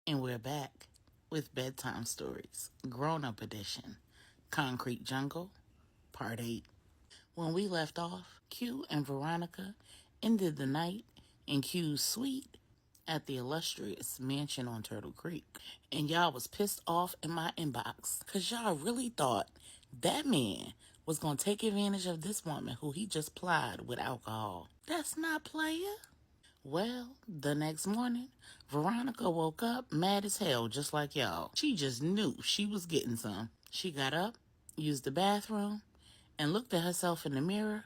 And we're back with Bedtime Stories, Grownup Edition, Concrete Jungle, Part 8. When we left off, Q and Veronica ended the night in Q's suite at the illustrious mansion on Turtle Creek. And y'all was pissed off in my inbox because y'all really thought that man was going to take advantage of this woman who he just plied with alcohol. That's not player. Well, the next morning, Veronica woke up mad as hell, just like y'all. She just knew she was getting some. She got up, used the bathroom, and looked at herself in the mirror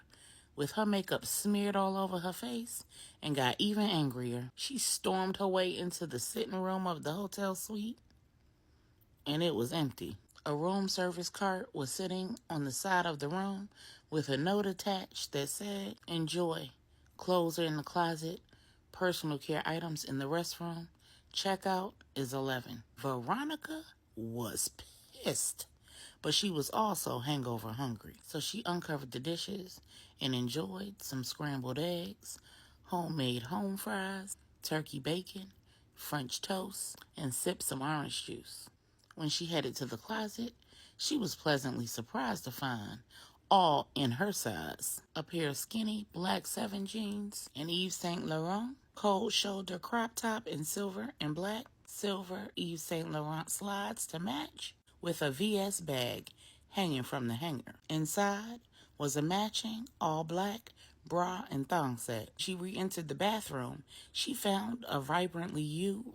with her makeup smeared all over her face and got even angrier. She stormed her way into the sitting room of the hotel suite, and it was empty. A room service cart was sitting on the side of the room with a note attached that said, "Enjoy. Clothes are in the closet. Personal care items in the restroom. Checkout is 11. Veronica was pissed, but she was also hangover hungry. So she uncovered the dishes and enjoyed some scrambled eggs, homemade home fries, turkey bacon, French toast, and sipped some orange juice. When she headed to the closet, she was pleasantly surprised to find, all in her size, a pair of skinny black 7 jeans, an Yves Saint Laurent cold shoulder crop top in silver and black, silver Yves Saint Laurent slides to match, with a VS bag hanging from the hanger. Inside was a matching all-black bra and thong set. She re-entered the bathroom. She found a vibrantly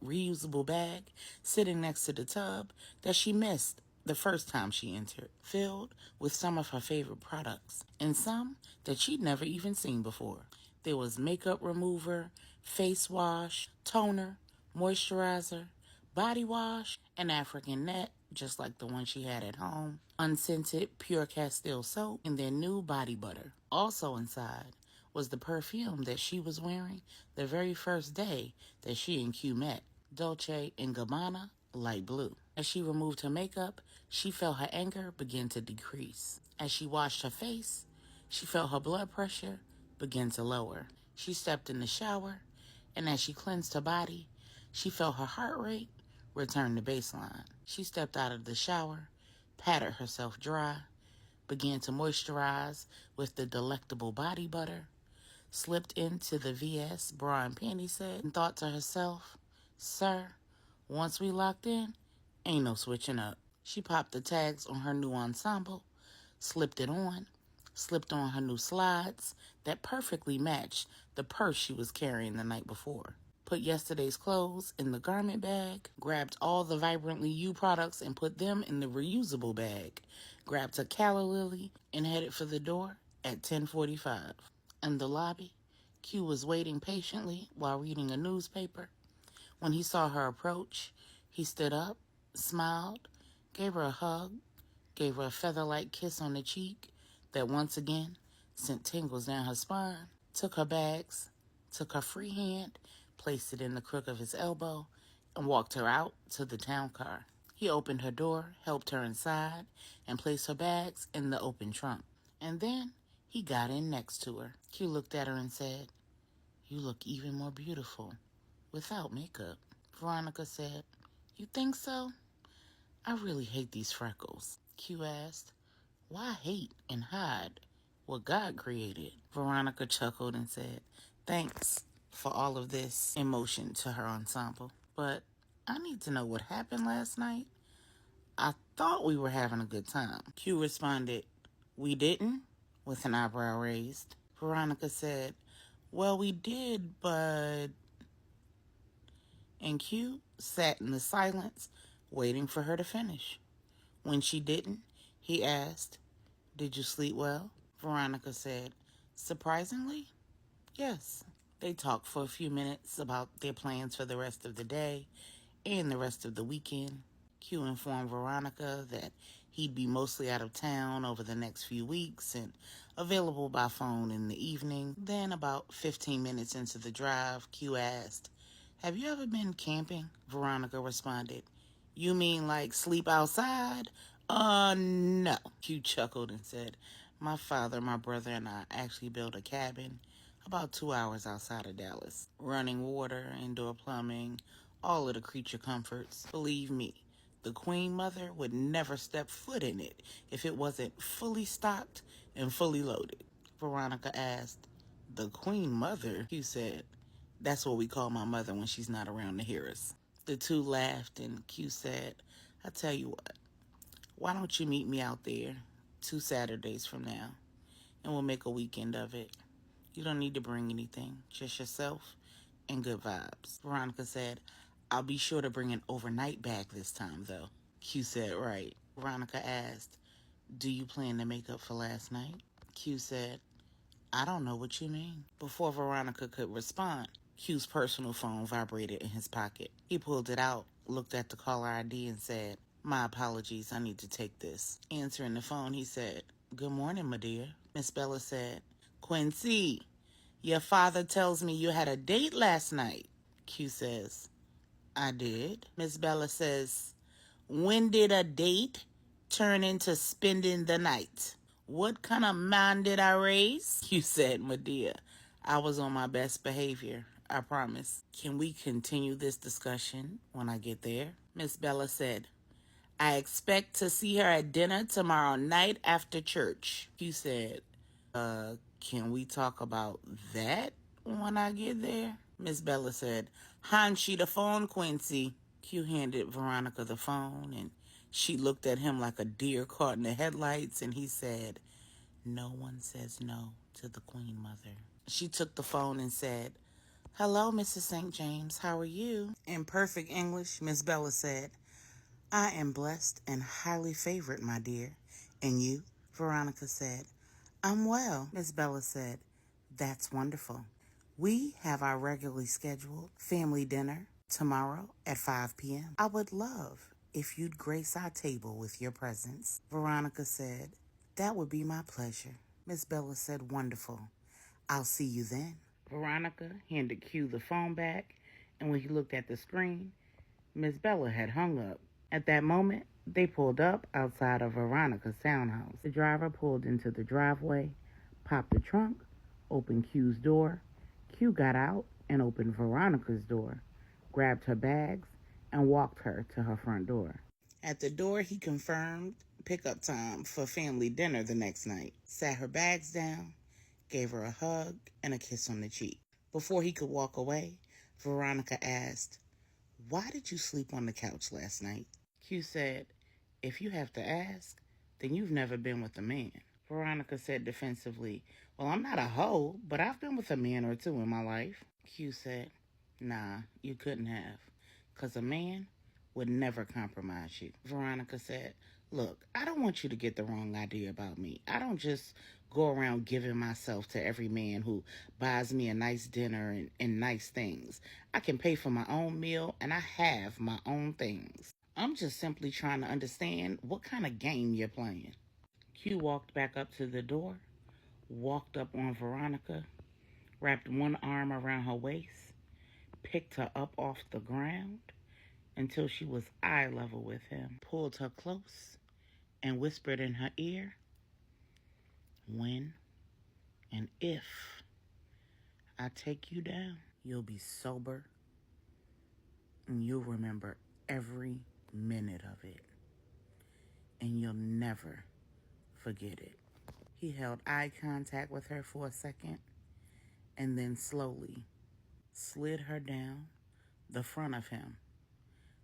reusable bag sitting next to the tub that she missed the first time she entered, filled with some of her favorite products, and some that she'd never even seen before. There was makeup remover, face wash, toner, moisturizer, body wash, an African net, just like the one she had at home, unscented pure Castile soap, and their new body butter. Also inside was the perfume that she was wearing the very first day that she and Q met, Dolce & Gabbana light blue. As she removed her makeup, she felt her anger begin to decrease. As she washed her face, she felt her blood pressure begin to lower. She stepped in the shower, and as she cleansed her body, she felt her heart rate return to baseline. She stepped out of the shower, patted herself dry, began to moisturize with the delectable body butter, slipped into the VS bra and panty set, and thought to herself, "Sir, once we locked in, ain't no switching up." She popped the tags on her new ensemble, slipped it on, slipped on her new slides that perfectly matched the purse she was carrying the night before. Put yesterday's clothes in the garment bag, grabbed all the Vibrantly You products and put them in the reusable bag, grabbed a calla lily and headed for the door at 10:45. In the lobby, Q was waiting patiently while reading a newspaper. When he saw her approach, he stood up, smiled, gave her a hug, gave her a feather-like kiss on the cheek that once again sent tingles down her spine, took her bags, took her free hand, placed it in the crook of his elbow, and walked her out to the town car. He opened her door, helped her inside, and placed her bags in the open trunk. And then he got in next to her. Q looked at her and said, "You look even more beautiful without makeup." Veronica said, "You think so? I really hate these freckles." Q asked, "Why hate and hide what God created?" Veronica chuckled and said, "Thanks for all of this," in motion to her ensemble. "But I need to know what happened last night. I thought we were having a good time." Q responded, "We didn't?" with an eyebrow raised. Veronica said, "Well, we did, but..." And Q sat in the silence, waiting for her to finish. When she didn't, he asked, "Did you sleep well?" Veronica said, "Surprisingly, yes." They talked for a few minutes about their plans for the rest of the day and the rest of the weekend. Q informed Veronica that he'd be mostly out of town over the next few weeks and available by phone in the evening. Then, about 15 minutes into the drive, Q asked, "Have you ever been camping?" Veronica responded, "You mean like sleep outside?" No." Q chuckled and said, "My father, my brother, and I actually built a cabin about 2 hours outside of Dallas. Running water, indoor plumbing, all of the creature comforts. Believe me, the Queen Mother would never step foot in it if it wasn't fully stocked and fully loaded. Veronica asked, "The Queen Mother?" Q said, "That's what we call my mother when she's not around to hear us." The two laughed, and Q said, "I tell you what, why don't you meet me out there 2 Saturdays from now, and we'll make a weekend of it. You don't need to bring anything, just yourself and good vibes." Veronica said, "I'll be sure to bring an overnight bag this time, though." Q said, "Right." Veronica asked, "Do you plan to make up for last night?" Q said, "I don't know what you mean." Before Veronica could respond, Q's personal phone vibrated in his pocket. He pulled it out, looked at the caller ID, and said, "My apologies, I need to take this." Answering the phone, he said, "Good morning, my dear." Miss Bella said, "Quincy, your father tells me you had a date last night." Q says, "I did." Miss Bella says, "When did a date turn into spending the night? What kind of man did I raise?" Q said, "Medea, I was on my best behavior, I promise. Can we continue this discussion when I get there?" Miss Bella said, "I expect to see her at dinner tomorrow night after church." Q said, "Can we talk about that when I get there?" Miss Bella said, "Hand she the phone, Quincy." Q handed Veronica the phone, and she looked at him like a deer caught in the headlights, and he said, "No one says no to the Queen Mother." She took the phone and said, "Hello, Mrs. St. James. How are you?" In perfect English, Miss Bella said, "I am blessed and highly favored, my dear. And you?" Veronica said, "I'm well." Miss Bella said, "That's wonderful. We have our regularly scheduled family dinner tomorrow at 5 p.m. I would love if you'd grace our table with your presence." Veronica said, "That would be my pleasure." Miss Bella said, "Wonderful. I'll see you then." Veronica handed Q the phone back, and when he looked at the screen, Miss Bella had hung up. At that moment, they pulled up outside of Veronica's townhouse. The driver pulled into the driveway, popped the trunk, opened Q's door. Q got out and opened Veronica's door, grabbed her bags, and walked her to her front door. At the door, he confirmed pickup time for family dinner the next night, sat her bags down, gave her a hug and a kiss on the cheek. Before he could walk away, Veronica asked, "Why did you sleep on the couch last night?" Q said, "If you have to ask, then you've never been with a man." Veronica said defensively, "Well, I'm not a hoe, but I've been with a man or two in my life." Q said, "Nah, you couldn't have, 'cause a man would never compromise you." Veronica said, "Look, I don't want you to get the wrong idea about me. I don't just go around giving myself to every man who buys me a nice dinner and nice things. I can pay for my own meal, and I have my own things. I'm just simply trying to understand what kind of game you're playing." Q walked back up to the door, walked up on Veronica, wrapped one arm around her waist, picked her up off the ground until she was eye level with him, pulled her close, and whispered in her ear, "When and if I take you down, you'll be sober and you'll remember every minute of it, and you'll never forget it." He held eye contact with her for a second and then slowly slid her down the front of him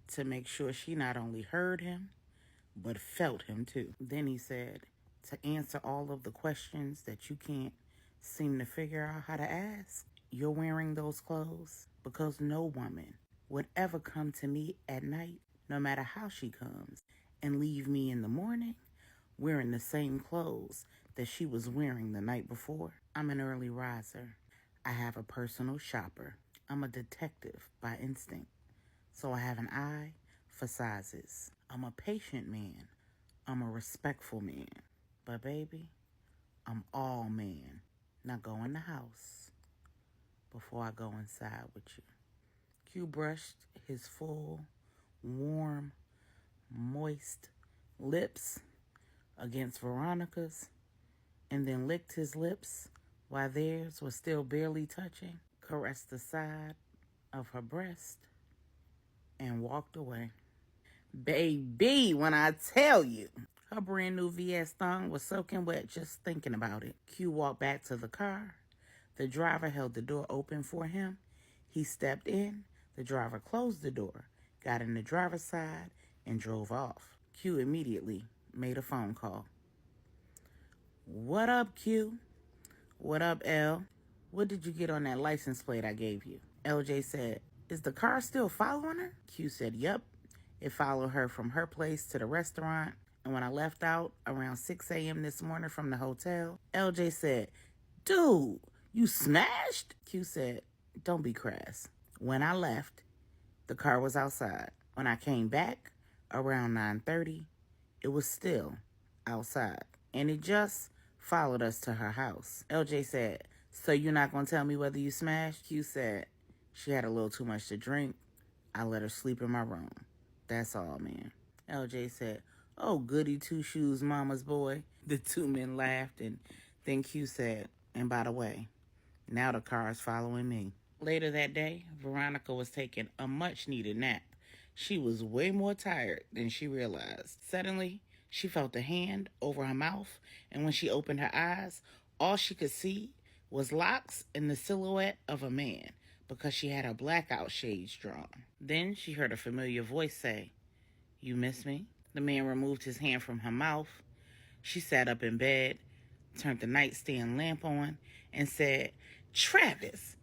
to make sure she not only heard him, but felt him too. Then he said, "To answer all of the questions that you can't seem to figure out how to ask, you're wearing those clothes because no woman would ever come to me at night, no matter how she comes, and leave me in the morning wearing the same clothes that she was wearing the night before. I'm an early riser. I have a personal shopper. I'm a detective by instinct, so I have an eye for sizes. I'm a patient man. I'm a respectful man. But baby, I'm all man. Now go in the house before I go inside with you." Q brushed his full, warm, moist lips against Veronica's and then licked his lips while theirs was still barely touching, caressed the side of her breast, and walked away. Baby, when I tell you. Her brand new VS thong was soaking wet just thinking about it. Q walked back to the car. The driver held the door open for him. He stepped in. The driver closed the door, got in the driver's side, and drove off. Q immediately made a phone call. What up, Q? What up, L? What did you get on that license plate I gave you? LJ said, is the car still following her? Q said, yep. It followed her from her place to the restaurant. And when I left out around 6 a.m. this morning from the hotel, LJ said, dude, you smashed? Q said, don't be crass. When I left, the car was outside. When I came back around 9:30, it was still outside. And it just followed us to her house. LJ said, so you're not going to tell me whether you smashed? Q said, she had a little too much to drink. I let her sleep in my room. That's all, man. LJ said, oh, goody two-shoes, mama's boy. The two men laughed, and then Q said, and by the way, now the car is following me. Later that day, Veronica was taking a much-needed nap. She was way more tired than she realized. Suddenly, she felt a hand over her mouth, and when she opened her eyes, all she could see was locks and the silhouette of a man because she had her blackout shades drawn. Then she heard a familiar voice say, you miss me? The man removed his hand from her mouth. She sat up in bed, turned the nightstand lamp on, and said, Travis,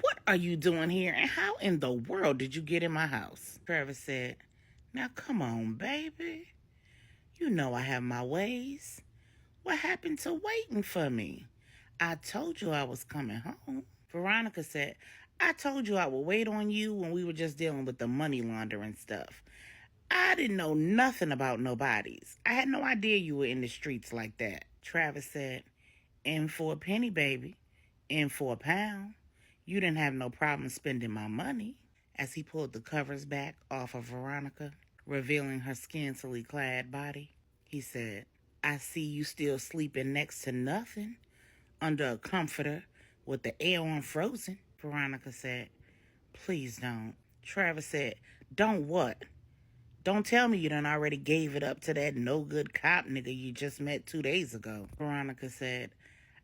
what are you doing here, and how in the world did you get in my house? Travis said, now come on, baby. You know I have my ways. What happened to waiting for me? I told you I was coming home. Veronica said, I told you I would wait on you when we were just dealing with the money laundering stuff. I didn't know nothing about no bodies. I had no idea you were in the streets like that. Travis said, in for a penny, baby. In for a pound. You didn't have no problem spending my money. As he pulled the covers back off of Veronica, revealing her scantily clad body, he said, I see you still sleeping next to nothing, under a comforter with the air on frozen. Veronica said, please don't. Travis said, don't what? Don't tell me you done already gave it up to that no-good cop nigga you just met 2 days ago. Veronica said,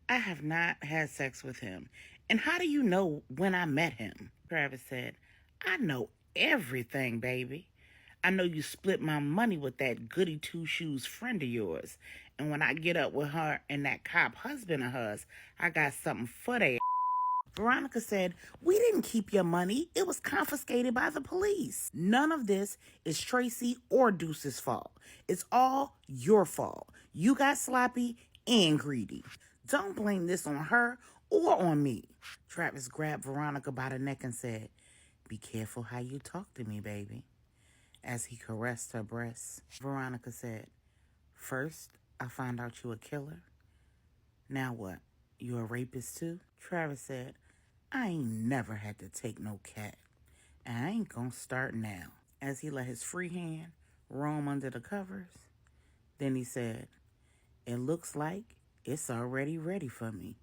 I have not had sex with him. And how do you know when I met him? Travis said, I know everything, baby. I know you split my money with that goody two-shoes friend of yours. And when I get up with her and that cop husband of hers, I got something for they. Veronica said, we didn't keep your money. It was confiscated by the police. None of this is Tracy or Deuce's fault. It's all your fault. You got sloppy and greedy. Don't blame this on her or on me. Travis grabbed Veronica by the neck and said, be careful how you talk to me, baby. As he caressed her breasts, Veronica said, first, I found out you a killer. Now what? You a rapist too? Travis said, I ain't never had to take no cat, and I ain't gonna start now. As he let his free hand roam under the covers, then he said, it looks like it's already ready for me.